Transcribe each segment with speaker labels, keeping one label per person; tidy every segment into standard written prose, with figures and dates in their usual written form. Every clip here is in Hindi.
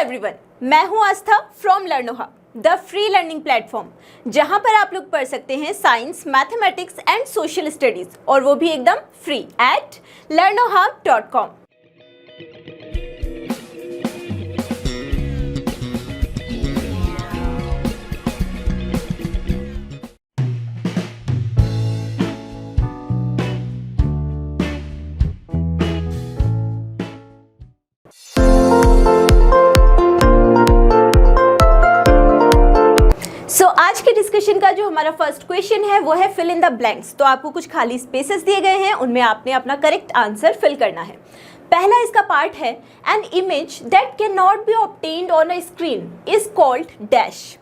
Speaker 1: एवरीवन, मैं हूं Aastha from Learnoha, the free learning platform, जहां पर आप लोग पढ़ सकते हैं science, mathematics and social studies, और वो भी एकदम फ्री एट learnoha.com। आज के डिस्कशन का जो हमारा फर्स्ट क्वेश्चन है वो है फिल इन द ब्लैंक्स। तो आपको कुछ खाली स्पेसेस दिए गए हैं, उनमें आपने अपना करेक्ट आंसर फिल करना है। पहला इसका पार्ट है an image that can not be obtained on a screen is called dash.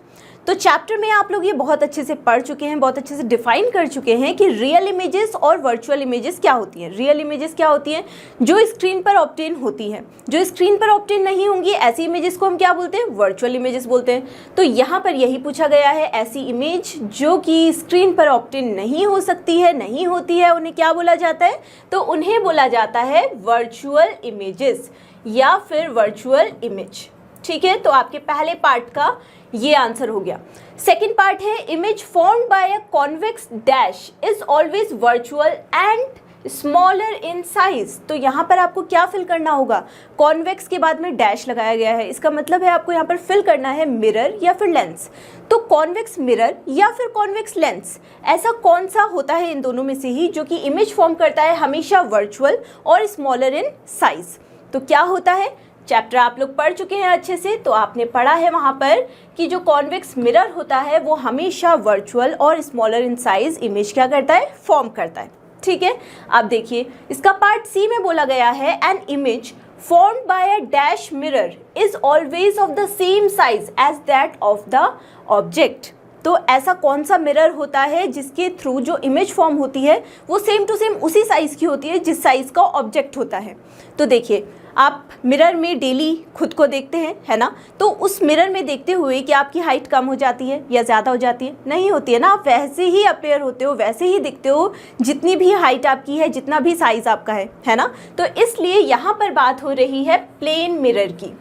Speaker 1: तो चैप्टर में आप लोग ये बहुत अच्छे से पढ़ चुके हैं, बहुत अच्छे से डिफाइन कर चुके हैं कि रियल इमेजेस और वर्चुअल इमेजेस क्या होती हैं। रियल इमेजेस क्या होती हैं? जो स्क्रीन पर ऑब्टेन होती हैं। जो स्क्रीन पर ऑब्टेन नहीं होंगी ऐसी इमेजेस को हम क्या बोलते हैं? वर्चुअल इमेजेस बोलते हैं। तो यहाँ पर यही पूछा गया है, ऐसी इमेज जो कि स्क्रीन पर ऑब्टेन नहीं हो सकती है, नहीं होती है, उन्हें क्या बोला जाता है? तो उन्हें बोला जाता है वर्चुअल इमेजेस या फिर वर्चुअल इमेज। ठीक है, तो आपके पहले पार्ट का ये आंसर हो गया। सेकेंड पार्ट है image formed by a convex dash is always virtual and smaller in size. तो यहाँ पर आपको क्या फिल करना होगा? कॉन्वेक्स के बाद में डैश लगाया गया है, इसका मतलब है आपको यहाँ पर फिल करना है मिरर या फिर लेंस। तो कॉन्वेक्स मिरर या फिर कॉन्वेक्स लेंस, ऐसा कौन सा होता है इन दोनों में से ही जो कि इमेज फॉर्म करता है हमेशा वर्चुअल और स्मॉलर इन साइज? तो क्या होता है? चैप्टर आप लोग पढ़ चुके हैं अच्छे से, तो आपने पढ़ा है वहाँ पर कि जो कॉन्वेक्स मिरर होता है वो हमेशा वर्चुअल और स्मॉलर इन साइज इमेज क्या करता है? फॉर्म करता है। ठीक है, अब देखिए इसका पार्ट सी में बोला गया है an image formed by a dash mirror is always of the same size as that of the object। तो ऐसा कौन सा मिरर होता है जिसके थ्रू जो इमेज फॉर्म होती है वो सेम टू सेम उसी साइज़ की होती है जिस साइज़ का ऑब्जेक्ट होता है? तो देखिए आप मिरर में डेली खुद को देखते हैं, है ना? तो उस मिरर में देखते हुए कि आपकी हाइट कम हो जाती है या ज़्यादा हो जाती है? नहीं होती है ना। आप वैसे ही अपीयर होते हो, वैसे ही दिखते हो जितनी भी हाइट आपकी है, जितना भी साइज़ आपका है ना? तो इसलिए यहाँ पर बात हो रही है प्लेन मिरर की।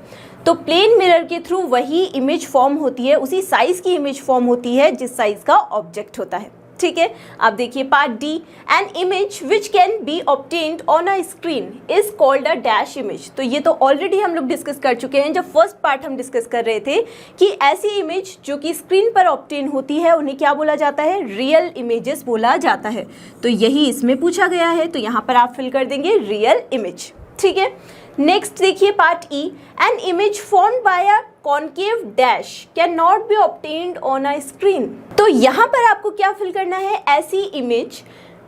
Speaker 1: तो प्लेन मिरर के थ्रू वही इमेज फॉर्म होती है, उसी साइज़ की इमेज फॉर्म होती है जिस साइज़ का ऑब्जेक्ट होता है। ठीक है, अब देखिए part D, an image which can be obtained on a screen is called a dash image. तो ये तो ऑलरेडी हम लोग डिस्कस कर चुके हैं जब फर्स्ट पार्ट हम डिस्कस कर रहे थे कि ऐसी इमेज जो कि स्क्रीन पर ऑब्टेन होती है उन्हें क्या बोला जाता है? रियल इमेजेस बोला जाता है। तो यही इसमें पूछा गया है, तो यहाँ पर आप फिल कर देंगे रियल इमेज। ठीक है, नेक्स्ट देखिए part E, an image formed by a concave dash can not be obtained on a screen. तो यहाँ पर आपको क्या फिल करना है? ऐसी इमेज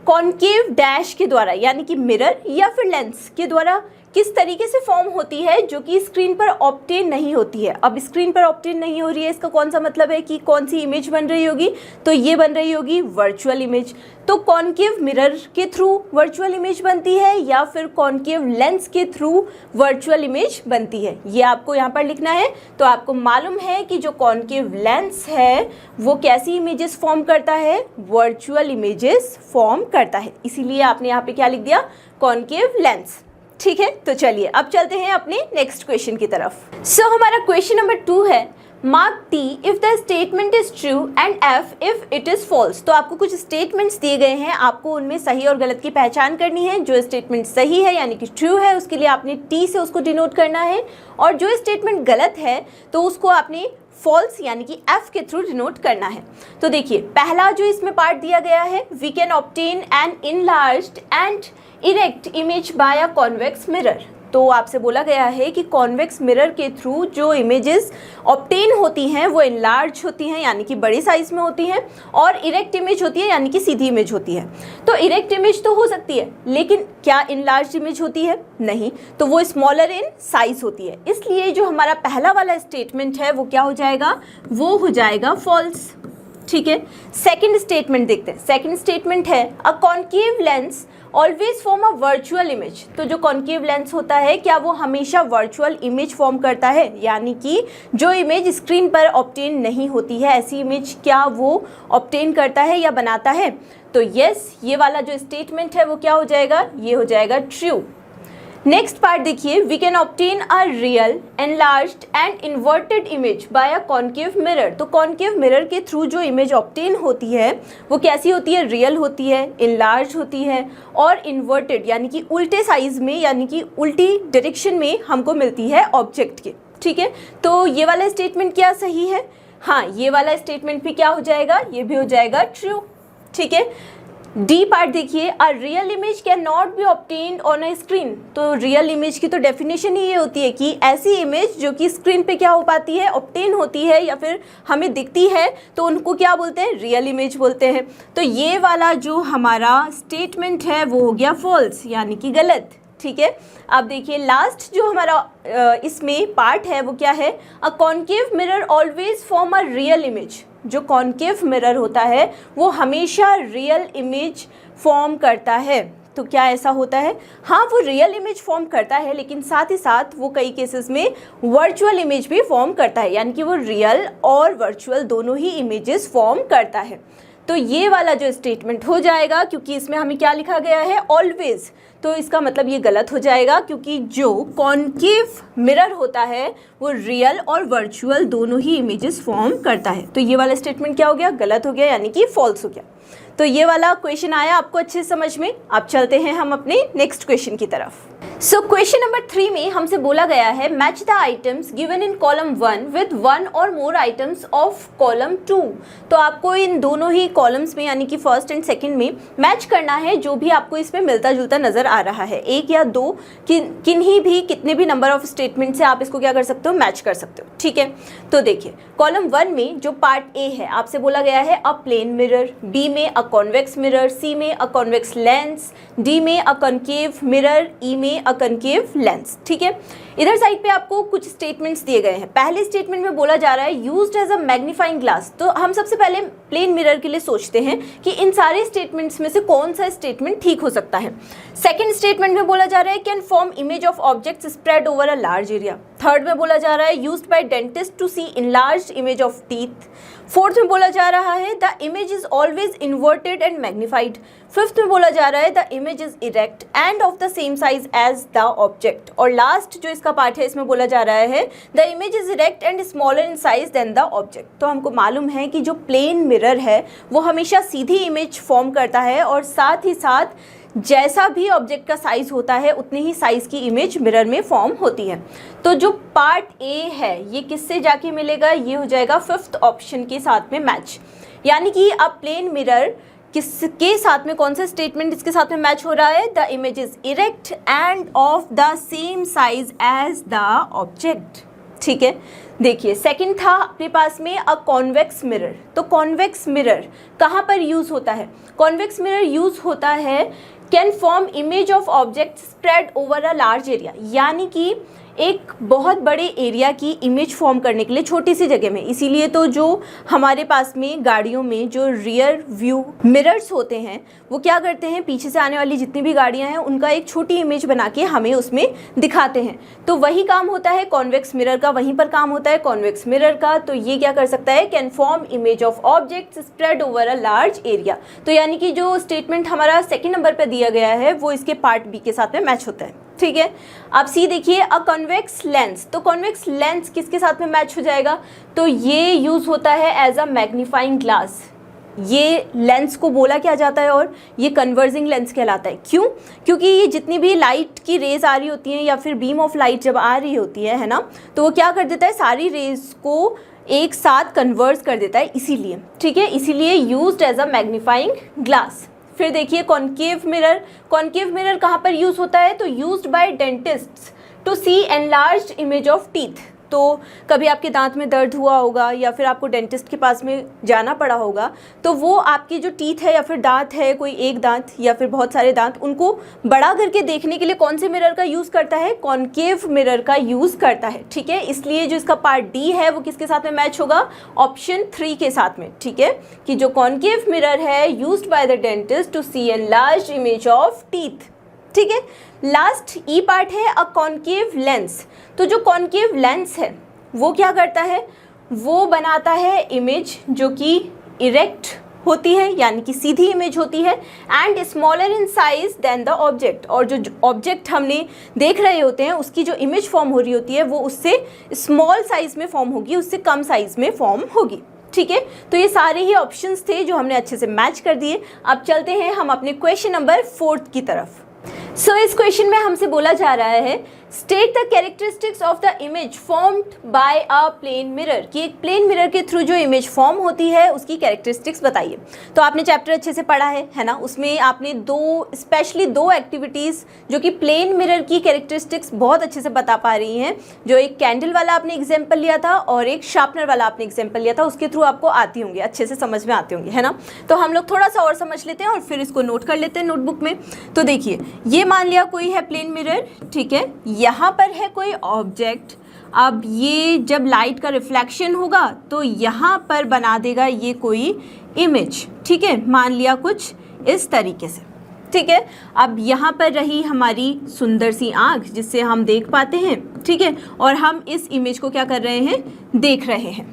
Speaker 1: कॉन्केव डैश के द्वारा यानी कि मिरर या फिर लेंस के द्वारा किस तरीके से फॉर्म होती है जो कि स्क्रीन पर ऑब्टेन नहीं होती है। अब स्क्रीन पर ऑब्टेन नहीं हो रही है, इसका कौन सा मतलब है कि कौन सी इमेज बन रही होगी? तो ये बन रही होगी वर्चुअल इमेज। तो कॉन्केव मिरर के थ्रू वर्चुअल इमेज बनती है या फिर कॉन्केव लेंस के थ्रू वर्चुअल इमेज बनती है, ये आपको यहाँ पर लिखना है। तो आपको मालूम है कि जो कॉन्केव लेंस है वो कैसी इमेजेस फॉर्म करता है? वर्चुअल इमेजेस फॉर्म करता है, इसीलिए आपने यहाँ पे क्या लिख दिया? Concave lens. ठीक है, तो चलिए अब चलते हैं अपने नेक्स्ट क्वेश्चन की तरफ। सो हमारा क्वेश्चन नंबर 2 है, mark T if the statement is true and F if it is false. तो आपको कुछ स्टेटमेंट्स दिए गए हैं, आपको उनमें सही और गलत की पहचान करनी है। जो स्टेटमेंट सही है यानी कि ट्रू है उसके लिए आपने टी से उसको डिनोट करना है, और जो स्टेटमेंट गलत है तो उसको आपने फॉल्स यानी कि एफ के थ्रू डिनोट करना है। तो देखिए पहला जो इसमें पार्ट दिया गया है, we can obtain an enlarged and erect image by a convex mirror. तो आपसे बोला गया है कि कॉन्वेक्स मिरर के थ्रू जो इमेजेस ऑब्टेन होती हैं वो इनलार्ज होती हैं यानी कि बड़ी साइज़ में होती हैं, और इरेक्ट इमेज होती है यानी कि सीधी इमेज होती है। तो इरेक्ट इमेज तो हो सकती है, लेकिन क्या इनलार्ज इमेज होती है? नहीं, तो वो स्मॉलर इन साइज होती है। इसलिए जो हमारा पहला वाला स्टेटमेंट है वो क्या हो जाएगा? वो हो जाएगा फॉल्स। ठीक है, सेकेंड स्टेटमेंट देखते हैं। सेकेंड स्टेटमेंट है a concave lens always form a virtual image. तो जो कॉन्केव लेंस होता है क्या वो हमेशा वर्चुअल इमेज फॉर्म करता है? यानी कि जो इमेज स्क्रीन पर ऑब्टेन नहीं होती है ऐसी इमेज क्या वो ऑब्टेन करता है या बनाता है? तो यस, ये वाला जो स्टेटमेंट है वो क्या हो जाएगा? ये हो जाएगा ट्रू। नेक्स्ट पार्ट देखिए, we can obtain a real enlarged and inverted image by a concave mirror. तो कॉन्केव मिरर के थ्रू जो इमेज ऑब्टेन होती है वो कैसी होती है, रियल होती है, इनलार्ज होती है और इन्वर्टेड यानी कि उल्टे साइज में यानी कि उल्टी डायरेक्शन में हमको मिलती है ऑब्जेक्ट के। ठीक है, तो ये वाला स्टेटमेंट क्या सही है? हाँ, ये वाला स्टेटमेंट भी क्या हो जाएगा, ये भी हो जाएगा ट्रू। ठीक है, डी पार्ट देखिए, a real image can not be obtained on a screen. तो रियल इमेज की तो डेफिनेशन ही ये होती है कि ऐसी इमेज जो कि स्क्रीन पे क्या हो पाती है, ऑब्टेन होती है या फिर हमें दिखती है, तो उनको क्या बोलते हैं, रियल इमेज बोलते हैं। तो ये वाला जो हमारा स्टेटमेंट है वो हो गया फॉल्स यानी कि गलत। ठीक है, अब देखिए लास्ट जो हमारा इसमें पार्ट है वो क्या है, अ concave mirror always form a real image. जो कॉन्केव मिरर होता है वो हमेशा रियल इमेज फॉर्म करता है। तो क्या ऐसा होता है? हाँ, वो रियल इमेज फॉर्म करता है, लेकिन साथ ही साथ वो कई केसेस में वर्चुअल इमेज भी फॉर्म करता है, यानी कि वो रियल और वर्चुअल दोनों ही इमेजेस फॉर्म करता है। तो ये वाला जो स्टेटमेंट हो जाएगा, क्योंकि इसमें हमें क्या लिखा गया है, ऑलवेज, तो इसका मतलब ये गलत हो जाएगा, क्योंकि जो कॉन्केव मिरर होता है वो रियल और वर्चुअल दोनों ही इमेजेस फॉर्म करता है। तो ये वाला स्टेटमेंट क्या हो गया, गलत हो गया, यानी कि फॉल्स हो गया। तो ये वाला क्वेश्चन आया आपको अच्छे समझ में। अब चलते हैं हम अपने नेक्स्ट क्वेश्चन की तरफ। सो क्वेश्चन नंबर 3 में हमसे बोला गया है, match the items given in column 1 with 1 और मोर आइटम्स ऑफ कॉलम 2। तो आपको इन दोनों ही कॉलम्स में यानी कि फर्स्ट एंड सेकंड में मैच करना है जो भी आपको इसमें मिलता जुलता नजर आ रहा है। एक या दो कितने भी नंबर ऑफ स्टेटमेंट से आप इसको क्या कर सकते हो, मैच कर सकते हो। ठीक है, तो देखिए कॉलम 1 में जो पार्ट ए है आपसे बोला गया है अ प्लेन मिरर, बी में अ कॉन्वेक्स मिरर, सी में अ कॉन्वेक्स लेंस, डी में अ कॉन्केव मिरर, ई में अ कॉन्केव लेंस। ठीक है, इधर साइड पे आपको कुछ स्टेटमेंट्स दिए गए हैं। पहले स्टेटमेंट में बोला जा रहा है used as a magnifying glass. तो हम सबसे पहले प्लेन मिरर के लिए सोचते हैं कि इन सारे स्टेटमेंट्स में से कौन सा स्टेटमेंट ठीक हो सकता है। सेकंड स्टेटमेंट में बोला जा रहा है can form image of objects spread over a large area. Third में बोला जा रहा है used by dentist to see enlarged image of teeth. Fourth में बोला जा रहा है the image is always inverted and magnified. Fifth में बोला जा रहा है the image is erect and of the same size as the object. और लास्ट जो इसका पार्ट है इसमें बोला जा रहा है the image is erect and smaller in size than the object. तो हमको मालूम है कि जो प्लेन मिरर है वो हमेशा सीधी इमेज फॉर्म करता है और साथ ही साथ जैसा भी ऑब्जेक्ट का साइज होता है उतनी ही साइज की इमेज मिरर में फॉर्म होती है। तो जो पार्ट ए है ये किससे जाके मिलेगा, ये हो जाएगा फिफ्थ ऑप्शन के साथ में मैच। यानी कि अब प्लेन मिरर किसके साथ में, कौन सा स्टेटमेंट इसके साथ में मैच हो रहा है, the image is erect and of the same size as the object. ठीक है, देखिए सेकंड था अपने पास में अ कॉन्वेक्स मिरर। तो कॉन्वेक्स मिरर कहाँ पर यूज होता है, कॉन्वेक्स मिरर यूज होता है can form image of object spread over a large area. यानी कि एक बहुत बड़े एरिया की इमेज फॉर्म करने के लिए छोटी सी जगह में। इसीलिए तो जो हमारे पास में गाड़ियों में जो रियर व्यू मिरर्स होते हैं वो क्या करते हैं, पीछे से आने वाली जितनी भी गाड़ियां हैं उनका एक छोटी इमेज बना के हमें उसमें दिखाते हैं। तो वही काम होता है कॉन्वेक्स मिरर का, वहीं पर काम होता है कॉन्वेक्स मिरर का। तो ये क्या कर सकता है, can form image of object spread over a large area. तो यानी कि जो स्टेटमेंट हमारा सेकेंड नंबर पर दिया गया है वो इसके पार्ट बी के साथ में मैच होता है। ठीक है, अब सी देखिए अ कॉन्वेक्स लेंस। तो कॉन्वेक्स लेंस किसके साथ में मैच हो जाएगा, तो ये यूज होता है एज अ मैग्नीफाइंग ग्लास। ये लेंस को बोला क्या जाता है और ये कन्वर्जिंग लेंस कहलाता है। क्यों, क्योंकि ये जितनी भी लाइट की रेज आ रही होती हैं या फिर बीम ऑफ लाइट जब आ रही होती है ना, तो वो क्या कर देता है, सारी रेज को एक साथ कन्वर्ज कर देता है, इसीलिए। ठीक है, इसीलिए used as a magnifying glass. फिर देखिए कॉन्केव मिरर। कॉन्केव मिरर कहाँ पर यूज होता है, तो used by dentists to see enlarged image of teeth. तो कभी आपके दांत में दर्द हुआ होगा या फिर आपको डेंटिस्ट के पास में जाना पड़ा होगा, तो वो आपकी जो टीथ है या फिर दांत है, कोई एक दांत या फिर बहुत सारे दांत, उनको बड़ा करके देखने के लिए कौन से मिरर का यूज़ करता है, कॉन्केव मिरर का यूज़ करता है। ठीक है, इसलिए जो इसका पार्ट डी है वो किसके साथ में मैच होगा, ऑप्शन 3 के साथ में। ठीक है, कि जो कॉन्केव मिरर है used by the dentist to see enlarged image of teeth. ठीक है, लास्ट ई पार्ट है अ कॉन्केव लेंस। तो जो कॉन्केव लेंस है वो क्या करता है, वो बनाता है इमेज जो कि इरेक्ट होती है यानी कि सीधी इमेज होती है, and smaller in size than the object, और जो ऑब्जेक्ट हमने देख रहे होते हैं उसकी जो इमेज फॉर्म हो रही होती है वो उससे स्मॉल साइज में फॉर्म होगी, उससे कम साइज में फॉर्म होगी। ठीक है, तो ये सारे ही ऑप्शंस थे जो हमने अच्छे से मैच कर दिए। अब चलते हैं हम अपने क्वेश्चन नंबर 4 की तरफ। इस क्वेश्चन में हमसे बोला जा रहा है state the characteristics of the image formed by a plane mirror, कि एक प्लेन मिरर के थ्रू जो इमेज फॉर्म होती है उसकी कैरेक्टरिस्टिक्स बताइए। तो आपने चैप्टर अच्छे से पढ़ा है ना, उसमें आपने स्पेशली दो एक्टिविटीज़ जो कि प्लेन मिरर की कैरेक्टरिस्टिक्स बहुत अच्छे से बता पा रही हैं, जो एक कैंडल वाला आपने एग्जाम्पल लिया था और एक शार्पनर वाला आपने एग्जाम्पल लिया था, उसके थ्रू आपको आती होंगी, अच्छे से समझ में आते होंगे, है ना। तो हम लोग थोड़ा सा और समझ लेते हैं और फिर इसको नोट कर लेते हैं नोटबुक में। तो देखिए, ये मान लिया कोई है प्लेन मिरर, ठीक है, यहाँ पर है कोई ऑब्जेक्ट। अब ये जब लाइट का रिफ्लेक्शन होगा तो यहाँ पर बना देगा ये कोई इमेज, ठीक है, मान लिया कुछ इस तरीके से, ठीक है। अब यहाँ पर रही हमारी सुंदर सी आँख जिससे हम देख पाते हैं, ठीक है, और हम इस इमेज को क्या कर रहे हैं, देख रहे हैं।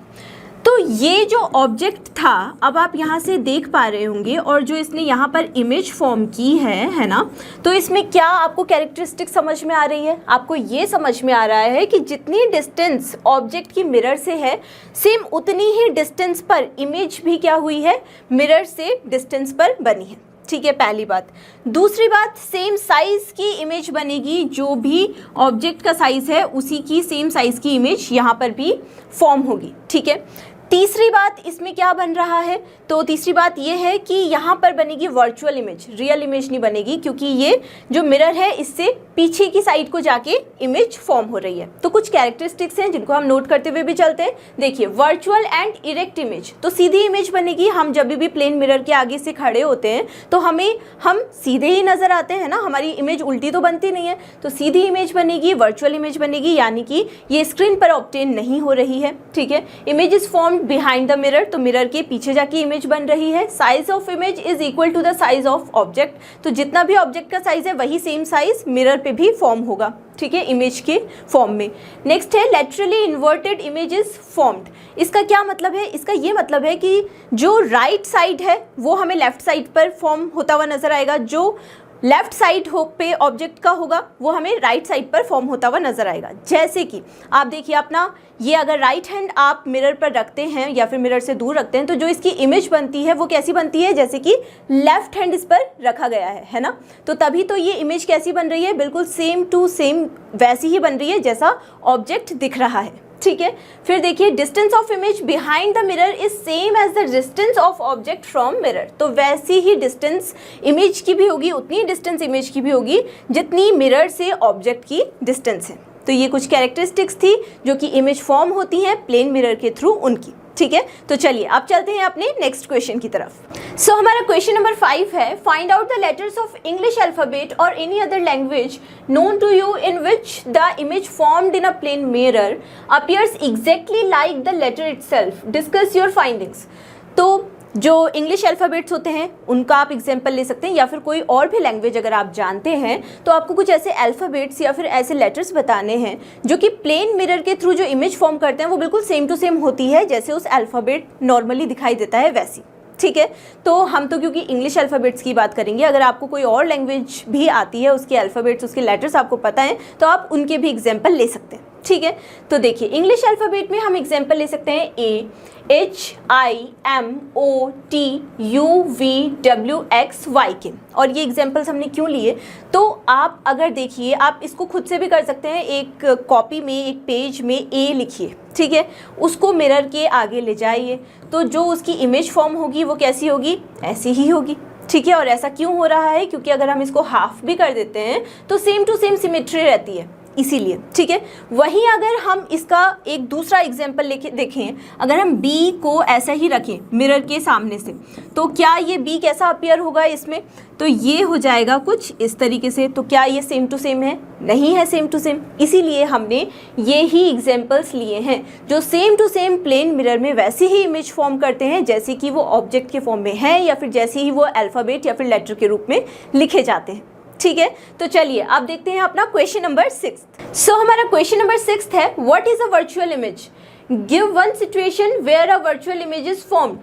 Speaker 1: तो ये जो ऑब्जेक्ट था, अब आप यहाँ से देख पा रहे होंगे, और जो इसने यहाँ पर इमेज फॉर्म की है ना, तो इसमें क्या आपको कैरेक्टरिस्टिक समझ में आ रही है? आपको ये समझ में आ रहा है कि जितनी डिस्टेंस ऑब्जेक्ट की मिरर से है, सेम उतनी ही डिस्टेंस पर इमेज भी क्या हुई है, मिरर से डिस्टेंस पर बनी है, ठीक है, पहली बात। दूसरी बात, सेम साइज की इमेज बनेगी, जो भी ऑब्जेक्ट का साइज है उसी की सेम साइज की इमेज यहाँ पर भी फॉर्म होगी, ठीक है। तीसरी बात इसमें क्या बन रहा है, तो तीसरी बात ये है कि यहाँ पर बनेगी वर्चुअल इमेज, रियल इमेज नहीं बनेगी, क्योंकि ये जो मिरर है इससे पीछे की साइड को जाके इमेज फॉर्म हो रही है। तो कुछ कैरेक्टरिस्टिक्स हैं जिनको हम नोट करते हुए भी चलते हैं। देखिए, वर्चुअल एंड इरेक्ट इमेज, तो सीधी इमेज बनेगी। हम जब भी प्लेन मिरर के आगे से खड़े होते हैं तो हम सीधे ही नजर आते हैं ना, हमारी इमेज उल्टी तो बनती नहीं है। तो सीधी इमेज बनेगी, वर्चुअल इमेज बनेगी, यानी कि ये स्क्रीन पर ऑब्टेन नहीं हो रही है, ठीक है। Image is form behind the mirror, तो मिरर के पीछे जाके इमेज बन रही है। Size of image is equal to the size of object, तो जितना भी ऑब्जेक्ट का साइज है वही सेम साइज मिरर पे भी फॉर्म होगा, ठीक है, इमेज के फॉर्म में। नेक्स्ट है laterally inverted image is formed. इसका क्या मतलब है? इसका ये मतलब है कि जो राइट साइड है वो हमें लेफ्ट साइड पर फॉर्म होता हुआ नजर आएगा, जो लेफ्ट साइड हो पे ऑब्जेक्ट का होगा वो हमें राइट साइड पर फॉर्म होता हुआ नजर आएगा। जैसे कि आप देखिए अपना ये, अगर राइट हैंड आप मिरर पर रखते हैं या फिर मिरर से दूर रखते हैं, तो जो इसकी इमेज बनती है वो कैसी बनती है, जैसे कि लेफ्ट हैंड इस पर रखा गया है ना। तो तभी तो ये इमेज कैसी बन रही है, बिल्कुल सेम टू सेम वैसी ही बन रही है जैसा ऑब्जेक्ट दिख रहा है, ठीक है। फिर देखिए, distance of image behind the mirror is same as the distance of object from mirror, तो वैसी ही डिस्टेंस इमेज की भी होगी, उतनी डिस्टेंस इमेज की भी होगी जितनी मिरर से ऑब्जेक्ट की डिस्टेंस है। तो ये कुछ कैरेक्टरिस्टिक्स थी जो कि इमेज फॉर्म होती हैं प्लेन मिरर के थ्रू उनकी, ठीक है। तो चलिए अब चलते हैं अपने नेक्स्ट क्वेश्चन की तरफ। सो हमारा क्वेश्चन नंबर 5 है, find out the letters of English alphabet और any other language known to you in which the image formed in a plane mirror appears exactly like the letter itself, discuss your findings. तो जो इंग्लिश अल्फ़ाबेट्स होते हैं उनका आप एग्जाम्पल ले सकते हैं, या फिर कोई और भी लैंग्वेज अगर आप जानते हैं तो आपको कुछ ऐसे अल्फ़ाबेट्स या फिर ऐसे लेटर्स बताने हैं जो कि प्लेन मिरर के थ्रू जो इमेज फॉर्म करते हैं वो बिल्कुल सेम टू सेम होती है जैसे उस अल्फ़ाबेट नॉर्मली दिखाई देता है वैसी, ठीक है। तो हम तो क्योंकि इंग्लिश अल्फ़ाबेट्स की बात करेंगे, अगर आपको कोई और लैंग्वेज भी आती है, उसके अल्फ़ाबेट्स, उसके लेटर्स आपको पता हैं, तो आप उनके भी एग्जाम्पल ले सकते हैं, ठीक है। तो देखिए, इंग्लिश अल्फ़ाबेट में हम एग्जाम्पल ले सकते हैं AHIMOTUVWXY के। और ये एग्जाम्पल्स हमने क्यों लिए, तो आप अगर देखिए, आप इसको खुद से भी कर सकते हैं। एक कॉपी में, एक पेज में A लिखिए, ठीक है, उसको मिरर के आगे ले जाइए, तो जो उसकी इमेज फॉर्म होगी वो कैसी होगी, ऐसी ही होगी, ठीक है। और ऐसा क्यों हो रहा है, क्योंकि अगर हम इसको हाफ भी कर देते हैं तो सेम टू सेम सिमेट्री रहती है, इसीलिए, ठीक है। वहीं अगर हम इसका एक दूसरा एग्जाम्पल लेके देखें, अगर हम B को ऐसा ही रखें मिरर के सामने से, तो क्या ये B कैसा अपीयर होगा इसमें, तो ये हो जाएगा कुछ इस तरीके से। तो क्या ये सेम टू सेम है? नहीं है सेम टू सेम, इसीलिए हमने ये ही एग्जाम्पल्स लिए हैं जो same to same plane mirror में वैसे ही इमेज फॉर्म करते हैं जैसे कि वो ऑब्जेक्ट के फॉर्म में है, या फिर जैसे ही वो अल्फ़ाबेट या फिर लेटर के रूप में लिखे जाते हैं, ठीक है। तो चलिए अब देखते हैं अपना क्वेश्चन नंबर 6। सो हमारा क्वेश्चन नंबर 6 है, what is a virtual image, give one situation where a virtual image is formed.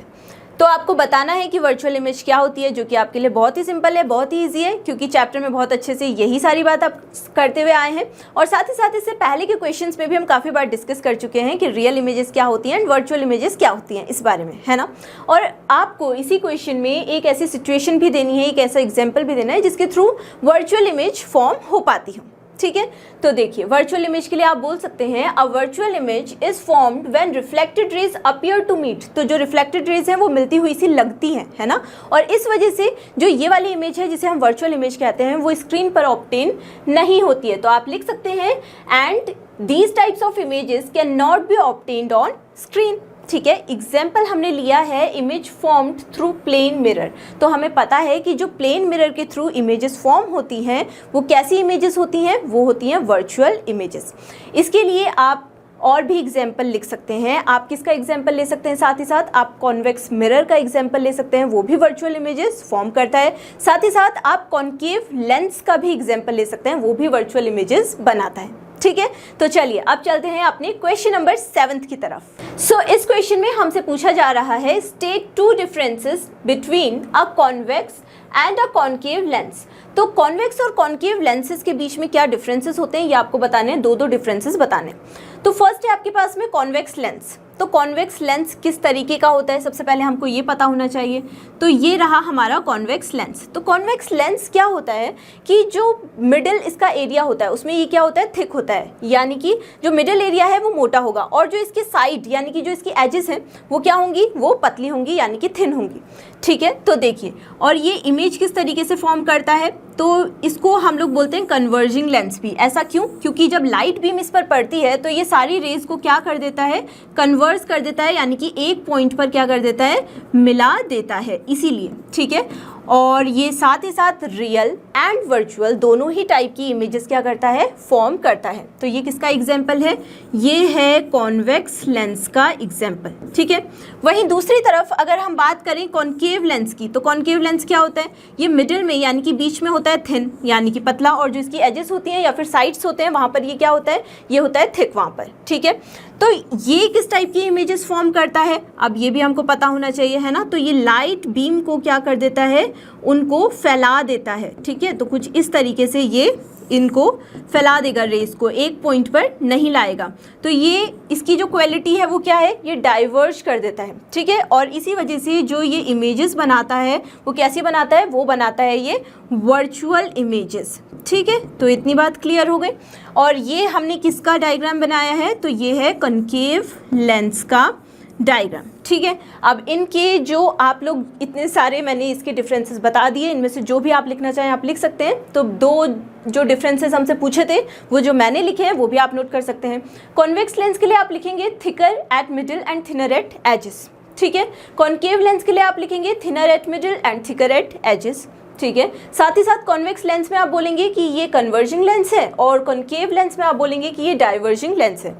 Speaker 1: तो आपको बताना है कि वर्चुअल इमेज क्या होती है, जो कि आपके लिए बहुत ही सिंपल है, बहुत ही ईजी है, क्योंकि चैप्टर में बहुत अच्छे से यही सारी बात आप करते हुए आए हैं। और साथ ही साथ इससे पहले के क्वेश्चंस में भी हम काफ़ी बार डिस्कस कर चुके हैं कि रियल इमेजेस क्या होती हैं एंड वर्चुअल इमेजेस क्या होती हैं, इस बारे में, है ना। और आपको इसी क्वेश्चन में एक ऐसी सिचुएशन भी देनी है, एक ऐसा एग्जाम्पल भी देना है जिसके थ्रू वर्चुअल इमेज फॉर्म हो पाती हो, ठीक है। तो देखिए, वर्चुअल इमेज के लिए आप बोल सकते हैं a virtual image is formed when reflected rays appear to meet. तो जो रिफ्लेक्टेड रेज हैं वो मिलती हुई सी लगती हैं, है ना। और इस वजह से जो ये वाली इमेज है जिसे हम वर्चुअल इमेज कहते हैं वो स्क्रीन पर ऑब्टेन नहीं होती है। तो आप लिख सकते हैं and these types of images can not be obtained on screen, ठीक है। एग्जाम्पल हमने लिया है image formed through plane mirror. तो हमें पता है कि जो प्लेन मिरर के थ्रू इमेजेस फॉर्म होती हैं वो कैसी इमेजेस होती हैं, वो होती हैं वर्चुअल इमेजेस। इसके लिए आप और भी एग्जाम्पल लिख सकते हैं। आप किसका एग्जाम्पल ले सकते हैं, साथ ही साथ आप कॉन्वेक्स मिरर का एग्जाम्पल ले सकते हैं, वो भी वर्चुअल इमेजेस फॉर्म करता है। साथ ही साथ आप कॉन्केव लेंस का भी एग्जाम्पल ले सकते हैं, वो भी वर्चुअल इमेजेस बनाता है, ठीक है। तो चलिए अब चलते हैं अपने क्वेश्चन नंबर 7 की तरफ। सो इस क्वेश्चन में हमसे पूछा जा रहा है state 2 differences between a convex and a concave lens. तो कॉन्वेक्स और कॉन्केव लेंसेज के बीच में क्या डिफरेंसेस होते हैं ये आपको बताने हैं, दो डिफरेंसेस बताने। तो फर्स्ट है आपके पास में कॉन्वेक्स लेंस। तो कॉन्वेक्स लेंस किस तरीके का होता है, सबसे पहले हमको ये पता होना चाहिए। तो ये रहा हमारा कॉन्वेक्स लेंस। तो कॉन्वेक्स लेंस क्या होता है कि जो मिडिल इसका एरिया होता है उसमें ये क्या होता है, थिक होता है, यानी कि जो मिडिल एरिया है वो मोटा होगा और जो इसके साइड यानी कि जो इसकी एजेस हैं वो क्या होंगी, वो पतली होंगी यानी कि थिन होंगी, ठीक है। तो देखिए, और ये इमेज किस तरीके से फॉर्म करता है, तो इसको हम लोग बोलते हैं कन्वर्जिंग लेंस भी। ऐसा क्यों, क्योंकि जब लाइट बीम इस पर पड़ती है तो ये सारी रेज को क्या कर देता है, कन्वर्ज कर देता है, यानी कि एक पॉइंट पर क्या कर देता है, मिला देता है, इसीलिए, ठीक है। और ये साथ ही साथ रियल एंड वर्चुअल दोनों ही टाइप की इमेजेस क्या करता है, फॉर्म करता है। तो ये किसका एग्जाम्पल है, ये है कॉन्वेक्स लेंस का एग्जाम्पल, ठीक है। वहीं दूसरी तरफ अगर हम बात करें कॉन्केव लेंस की, तो कॉन्केव लेंस क्या होता है, ये मिडिल में यानी कि बीच में होता है थिन यानी कि पतला, और जो इसकी एजेस होती हैं या फिर साइड्स होते हैं वहाँ पर ये क्या होता है, ये होता है थिक वहाँ पर, ठीक है। तो ये किस टाइप की इमेजेस फॉर्म करता है, अब ये भी हमको पता होना चाहिए, है ना। तो ये लाइट बीम को क्या कर देता है, उनको फैला देता है, ठीक है। तो कुछ इस तरीके से ये इनको फैला देगा, रेस को एक पॉइंट पर नहीं लाएगा। तो ये इसकी जो क्वालिटी है वो क्या है, ये डाइवर्ज कर देता है, ठीक है। और इसी वजह से जो ये इमेजेस बनाता है वो कैसी बनाता है, वो बनाता है ये वर्चुअल इमेजेस, ठीक है। तो इतनी बात क्लियर हो गई। और ये हमने किसका डायग्राम बनाया है, तो ये है कॉन्केव लेंस का डायग्राम, ठीक है। अब इनके जो आप लोग इतने सारे मैंने इसके डिफरेंसेस बता दिए, इनमें से जो भी आप लिखना चाहें आप लिख सकते हैं। तो दो जो डिफरेंसेस हमसे पूछे थे वो जो मैंने लिखे हैं वो भी आप नोट कर सकते हैं। कॉन्वेक्स लेंस के लिए आप लिखेंगे thicker at middle and thinner at edges, ठीक है। कॉन्केव लेंस के लिए आप लिखेंगे thinner at middle and thicker at edges, ठीक है। साथ ही साथ कॉन्वेक्स लेंस में आप बोलेंगे कि ये कन्वर्जिंग लेंस है और कॉन्केव लेंस में आप बोलेंगे कि ये डाइवर्जिंग लेंस है।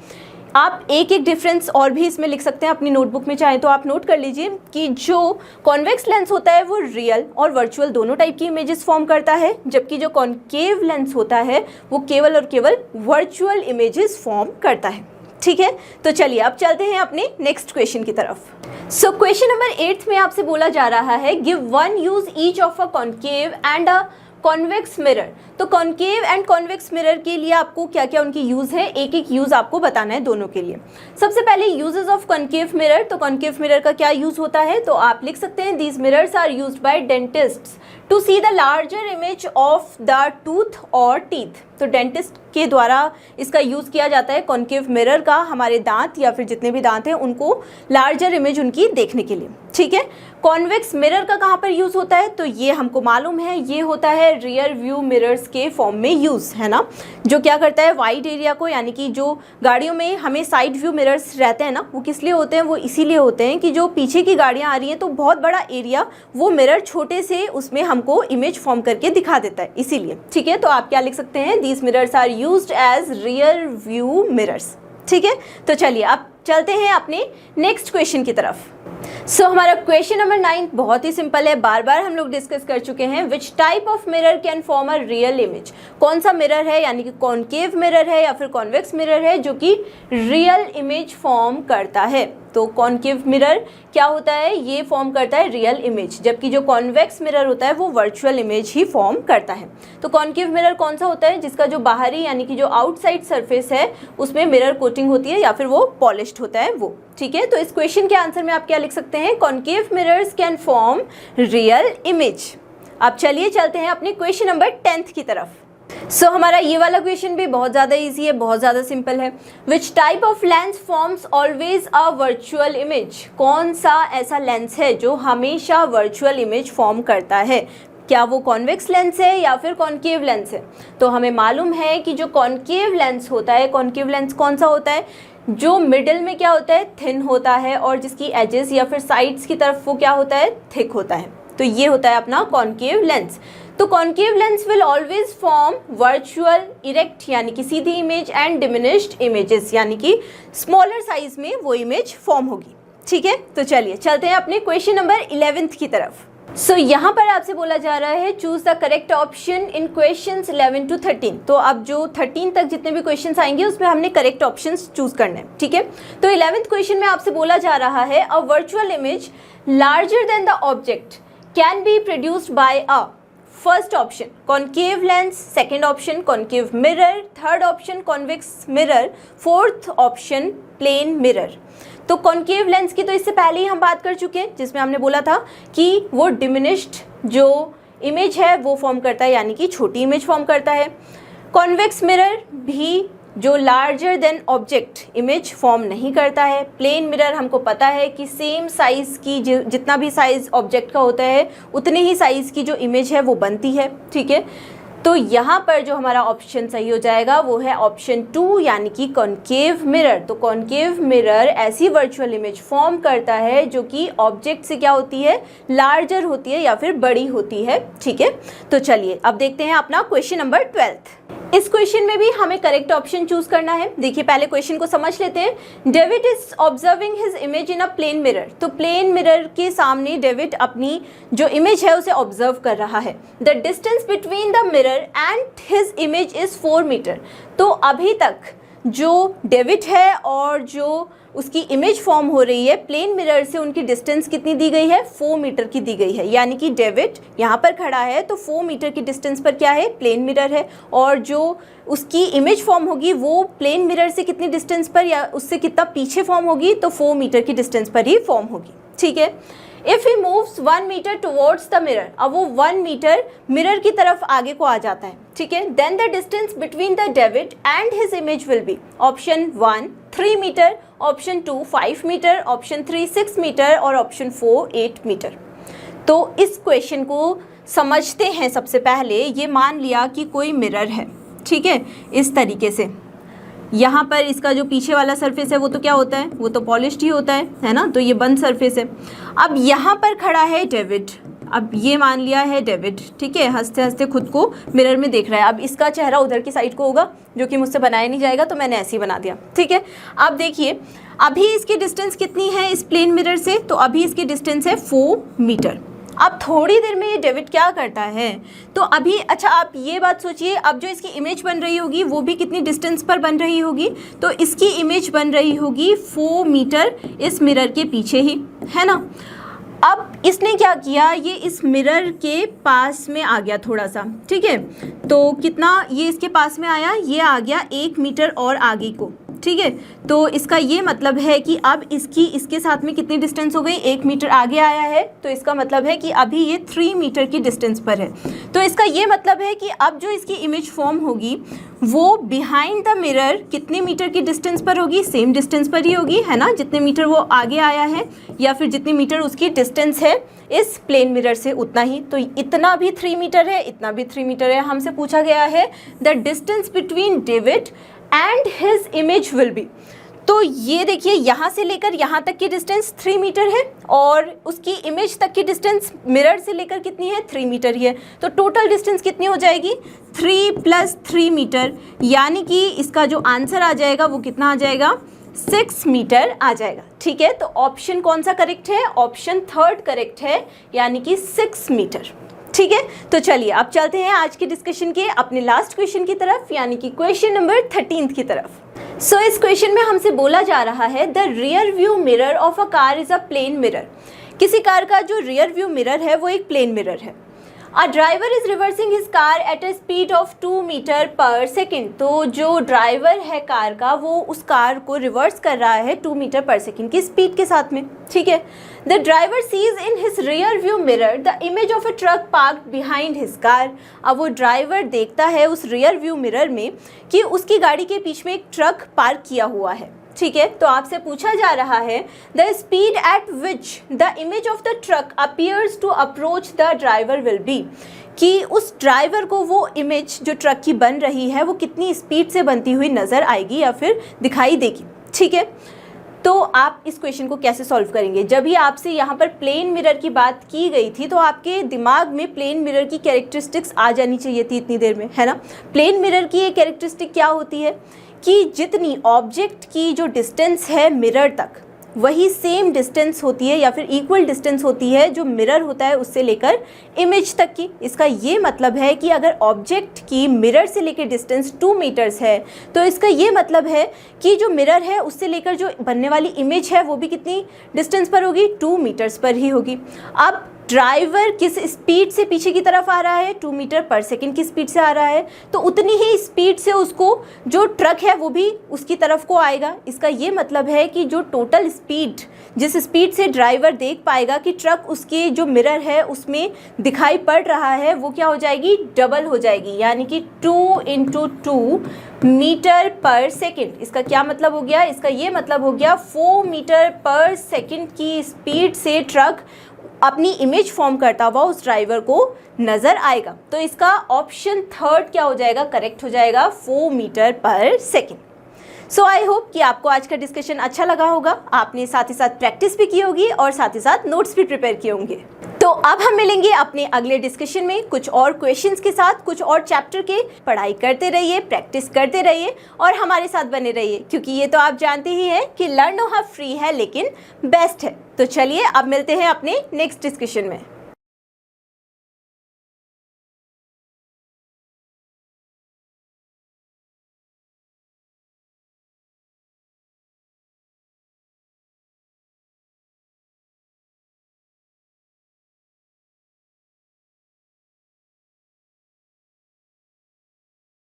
Speaker 1: आप एक एक डिफरेंस और भी इसमें लिख सकते हैं अपनी नोटबुक में, चाहे तो आप नोट कर लीजिए कि जो कॉन्वेक्स लेंस होता है वो रियल और वर्चुअल दोनों टाइप की इमेजेस फॉर्म करता है, जबकि जो कॉन्केव लेंस होता है वो केवल और केवल वर्चुअल इमेजेस फॉर्म करता है, ठीक है। तो चलिए अब चलते हैं अपने नेक्स्ट क्वेश्चन की तरफ। सो क्वेश्चन नंबर 8 में आपसे बोला जा रहा है give one use each of a concave and a convex mirror. तो कॉन्केव एंड कॉन्वेक्स मिरर के लिए आपको क्या क्या उनकी यूज़ है, एक एक यूज़ आपको बताना है दोनों के लिए। सबसे पहले यूजेस ऑफ कॉन्केव मिरर। तो कॉन्केव मिरर का क्या यूज़ होता है, तो आप लिख सकते हैं these mirrors are used by dentists to see the larger image of the tooth और टीथ। तो डेंटिस्ट के द्वारा इसका यूज़ किया जाता है कॉन्केव मिरर का, हमारे दांत या फिर जितने भी दांत हैं उनको लार्जर इमेज उनकी देखने के लिए, ठीक है। कॉन्वेक्स मिरर का कहाँ पर यूज़ होता है, तो ये हमको मालूम है, ये होता है रियर व्यू मिरर्स के फॉर्म में यूज़, है ना। जो क्या करता है, वाइड एरिया को, यानी कि जो गाड़ियों में हमें साइड व्यू मिरर्स रहते हैं ना, वो किस लिए होते हैं, वो इसीलिए होते हैं कि जो पीछे की गाड़ियाँ आ रही हैं तो बहुत बड़ा एरिया वो मिरर छोटे से उसमें हमको इमेज फॉर्म करके दिखा देता है, इसीलिए, ठीक है। तो आप क्या लिख सकते हैं, these mirrors are used as rear view mirrors, ठीक है। तो चलिए अब चलते हैं अपने नेक्स्ट क्वेश्चन की तरफ। सो हमारा क्वेश्चन नंबर 9 बहुत ही सिंपल है, बार बार हम लोग डिस्कस कर चुके हैं। Which type of mirror can form a real image. कौन सा मिरर है, यानी कि कॉन्केव मिरर है या फिर कॉन्वेक्स मिरर है जो कि रियल इमेज फॉर्म करता है। तो कॉन्केव मिरर क्या होता है, ये फॉर्म करता है रियल इमेज, जबकि जो कॉन्वेक्स मिरर होता है वो वर्चुअल इमेज ही फॉर्म करता है। तो कॉन्केव मिरर कौन सा होता है, जिसका जो बाहरी यानी कि जो आउटसाइड सरफेस है उसमें मिरर कोटिंग होती है या फिर वो पॉलिश्ड होता है वो, ठीक है। तो इस क्वेश्चन के आंसर में आप क्या लिख सकते हैं, concave mirrors can form real image. अब चलिए चलते हैं अपने क्वेश्चन नंबर 10th की तरफ। सो हमारा ये वाला क्वेश्चन भी बहुत ज़्यादा इजी है, बहुत ज़्यादा सिंपल है। Which type of lens forms always a virtual image, कौन सा ऐसा लेंस है जो हमेशा वर्चुअल इमेज फॉर्म करता है, क्या वो कॉन्वेक्स लेंस है या फिर कॉन्केव लेंस है। तो हमें मालूम है कि जो कॉन्केव लेंस होता है, कॉन्केव लेंस कौन सा होता है, जो मिडिल में क्या होता है, थिन होता है, और जिसकी एजेस या फिर साइड्स की तरफ वो क्या होता है, थिक होता है। तो ये होता है अपना कॉन्केव लेंस। तो concave lens will always form virtual erect यानी कि सीधी इमेज एंड डिमिनिश्ड इमेजेस, यानी कि स्मॉलर साइज में वो इमेज फॉर्म होगी, ठीक है। तो चलिए चलते हैं अपने क्वेश्चन नंबर 11th की तरफ। सो यहाँ पर आपसे बोला जा रहा है choose the correct option in questions 11 to 13। तो अब जो 13 तक जितने भी क्वेश्चंस आएंगे उसमें हमने करेक्ट ऑप्शंस चूज करने हैं, ठीक है। तो 11th क्वेश्चन में आपसे बोला जा रहा है a virtual image larger than the object can be produced by a, first option concave lens, second option concave mirror, third option convex mirror, fourth option plane mirror. तो कॉन्केव लेंस की तो इससे पहले ही हम बात कर चुके हैं, जिसमें हमने बोला था कि वो डिमिनिश्ड जो इमेज है वो फॉर्म करता है, यानी कि छोटी इमेज फॉर्म करता है। कॉन्वेक्स मिरर भी जो larger than object image form नहीं करता है। प्लेन मिरर हमको पता है कि सेम साइज़ की जितना भी साइज़ ऑब्जेक्ट का होता है उतने ही साइज़ की जो इमेज है वो बनती है, ठीक है। तो यहाँ पर जो हमारा ऑप्शन सही हो जाएगा वो है ऑप्शन 2 यानी कि कॉन्केव मिरर। तो कॉन्केव मिरर ऐसी वर्चुअल इमेज फॉर्म करता है जो कि ऑब्जेक्ट से क्या होती है, लार्जर होती है या फिर बड़ी होती है, ठीक है। तो चलिए अब देखते हैं अपना क्वेश्चन नंबर 12th। इस क्वेश्चन में भी हमें करेक्ट ऑप्शन चूज करना है। देखिए पहले क्वेश्चन को समझ लेते हैं। David is observing his image in a plane mirror. तो प्लेन मिरर के सामने डेविड अपनी जो इमेज है उसे ऑब्जर्व कर रहा है। The distance between the mirror and his image is 4 metre. तो अभी तक जो डेविड है और जो उसकी इमेज फॉर्म हो रही है प्लेन मिरर से, उनकी डिस्टेंस कितनी दी गई है, 4 मीटर की दी गई है। यानी कि डेविड यहाँ पर खड़ा है तो 4 मीटर की डिस्टेंस पर क्या है, प्लेन मिरर है, और जो उसकी इमेज फॉर्म होगी वो प्लेन मिरर से कितनी डिस्टेंस पर या उससे कितना पीछे फॉर्म होगी, तो 4 मीटर की डिस्टेंस पर ही फॉर्म होगी, ठीक है। If he moves 1 metre towards the mirror, अब वो 1 मीटर मिरर की तरफ आगे को आ जाता है, ठीक है। Then the distance between the David and his image will be option 1 3 metre, option 2 5 metre, option 3 6 metre और ऑप्शन 4 8 मीटर। तो इस क्वेश्चन को समझते हैं। सबसे पहले ये मान लिया कि कोई मिरर है, ठीक है, इस तरीके से। यहाँ पर इसका जो पीछे वाला सरफेस है वो तो क्या होता है, वो तो पॉलिश्ड ही होता है ना, तो ये बंद सरफेस है। अब यहाँ पर खड़ा है डेविड, अब ये मान लिया है डेविड, ठीक है, हंसते हंसते खुद को मिरर में देख रहा है। अब इसका चेहरा उधर की साइड को होगा जो कि मुझसे बनाया नहीं जाएगा, तो मैंने ऐसे ही बना दिया, ठीक है। अब देखिए अभी इसकी डिस्टेंस कितनी है इस प्लेन मिरर से, तो अभी इसकी डिस्टेंस है 4 मीटर। अब थोड़ी देर में ये डेविड क्या करता है, तो अभी अच्छा आप ये बात सोचिए, अब जो इसकी इमेज बन रही होगी वो भी कितनी डिस्टेंस पर बन रही होगी, तो इसकी इमेज बन रही होगी 4 मीटर इस मिरर के पीछे ही, है ना। अब इसने क्या किया, ये इस मिरर के पास में आ गया थोड़ा सा, ठीक है। तो कितना ये इसके पास में आया, ये आ गया 1 मीटर और आगे को, ठीक है। तो इसका ये मतलब है कि अब इसके साथ में कितनी डिस्टेंस हो गई, 1 मीटर आगे आया है, तो इसका मतलब है कि अभी ये 3 मीटर की डिस्टेंस पर है। तो इसका ये मतलब है कि अब जो इसकी इमेज फॉर्म होगी वो बिहाइंड द मिरर कितने मीटर की डिस्टेंस पर होगी, सेम डिस्टेंस पर ही होगी, है ना, जितने मीटर वो आगे आया है या फिर जितने मीटर उसकी डिस्टेंस है इस प्लेन मिरर से उतना ही। तो इतना भी 3 मीटर है, इतना भी 3 मीटर है। हमसे पूछा गया है the distance between David and his image will B. तो ये देखिए यहाँ से लेकर यहाँ तक की डिस्टेंस 3 मीटर है और उसकी इमेज तक की डिस्टेंस मिरर से लेकर कितनी है, 3 मीटर ही है। तो टोटल डिस्टेंस कितनी हो जाएगी, 3 + 3 मीटर, यानी कि इसका जो आंसर आ जाएगा वो कितना आ जाएगा, 6 मीटर आ जाएगा, ठीक है। तो ऑप्शन कौन सा करेक्ट है, ऑप्शन 3 करेक्ट है, यानी कि 6 मीटर, ठीक है। तो चलिए अब चलते हैं आज के डिस्कशन के अपने लास्ट क्वेश्चन की तरफ, यानी कि क्वेश्चन नंबर 13 की तरफ। सो इस क्वेश्चन में हमसे बोला जा रहा है the rear view mirror of a car is a plane mirror. किसी कार का जो रियर व्यू मिरर है वो एक प्लेन मिरर है। A driver is reversing his car at a speed of 2 metre per second. तो जो ड्राइवर है कार का वो उस कार को रिवर्स कर रहा है 2 मीटर पर सेकेंड की स्पीड के साथ में, ठीक है। The driver sees in his rear view mirror the image of a truck parked behind his car. अब वो ड्राइवर देखता है उस रियर व्यू मिरर में कि उसकी गाड़ी के पीछे में एक ट्रक पार्क किया हुआ है, ठीक है। तो आपसे पूछा जा रहा है the speed at which the image of the truck appears to approach the driver will be, कि उस ड्राइवर को वो इमेज जो ट्रक की बन रही है वो कितनी स्पीड से बनती हुई नज़र आएगी या फिर दिखाई देगी, ठीक है। तो आप इस क्वेश्चन को कैसे सॉल्व करेंगे? जब भी आपसे यहाँ पर प्लेन मिरर की बात की गई थी तो आपके दिमाग में प्लेन मिरर की कैरेक्टरिस्टिक्स आ जानी चाहिए थी इतनी देर में, है ना। प्लेन मिरर की ये कैरेक्टरिस्टिक क्या होती है कि जितनी ऑब्जेक्ट की जो डिस्टेंस है मिरर तक वही सेम डिस्टेंस होती है या फिर इक्वल डिस्टेंस होती है जो मिरर होता है उससे लेकर इमेज तक की। इसका ये मतलब है कि अगर ऑब्जेक्ट की मिरर से लेकर डिस्टेंस 2 मीटर्स है तो इसका ये मतलब है कि जो मिरर है उससे लेकर जो बनने वाली इमेज है वो भी कितनी डिस्टेंस पर होगी, 2 मीटर्स पर ही होगी। अब ड्राइवर किस स्पीड से पीछे की तरफ आ रहा है, 2 मीटर पर सेकेंड की स्पीड से आ रहा है, तो उतनी ही स्पीड से उसको जो ट्रक है वो भी उसकी तरफ को आएगा। इसका ये मतलब है कि जो टोटल स्पीड, जिस स्पीड से ड्राइवर देख पाएगा कि ट्रक उसके जो मिरर है उसमें दिखाई पड़ रहा है, वो क्या हो जाएगी, डबल हो जाएगी, यानी कि 2 × 2 मीटर पर सेकेंड। इसका क्या मतलब हो गया? इसका ये मतलब हो गया 4 मीटर पर सेकेंड की स्पीड से ट्रक अपनी इमेज फॉर्म करता हुआ उस ड्राइवर को नज़र आएगा। तो इसका ऑप्शन थर्ड क्या हो जाएगा, करेक्ट हो जाएगा, 4 metre per second. So I hope कि आपको आज का डिस्कशन अच्छा लगा होगा। आपने साथ ही साथ प्रैक्टिस भी की होगी और साथ ही साथ नोट्स भी प्रिपेयर किए होंगे। तो अब हम मिलेंगे अपने अगले डिस्कशन में कुछ और क्वेश्चंस के साथ, कुछ और चैप्टर के। पढ़ाई करते रहिए, प्रैक्टिस करते रहिए और हमारे साथ बने रहिए, क्योंकि ये तो आप जानते ही हैं कि लर्न नो हाउ फ्री है लेकिन बेस्ट है। तो चलिए अब मिलते हैं अपने नेक्स्ट डिस्कशन में।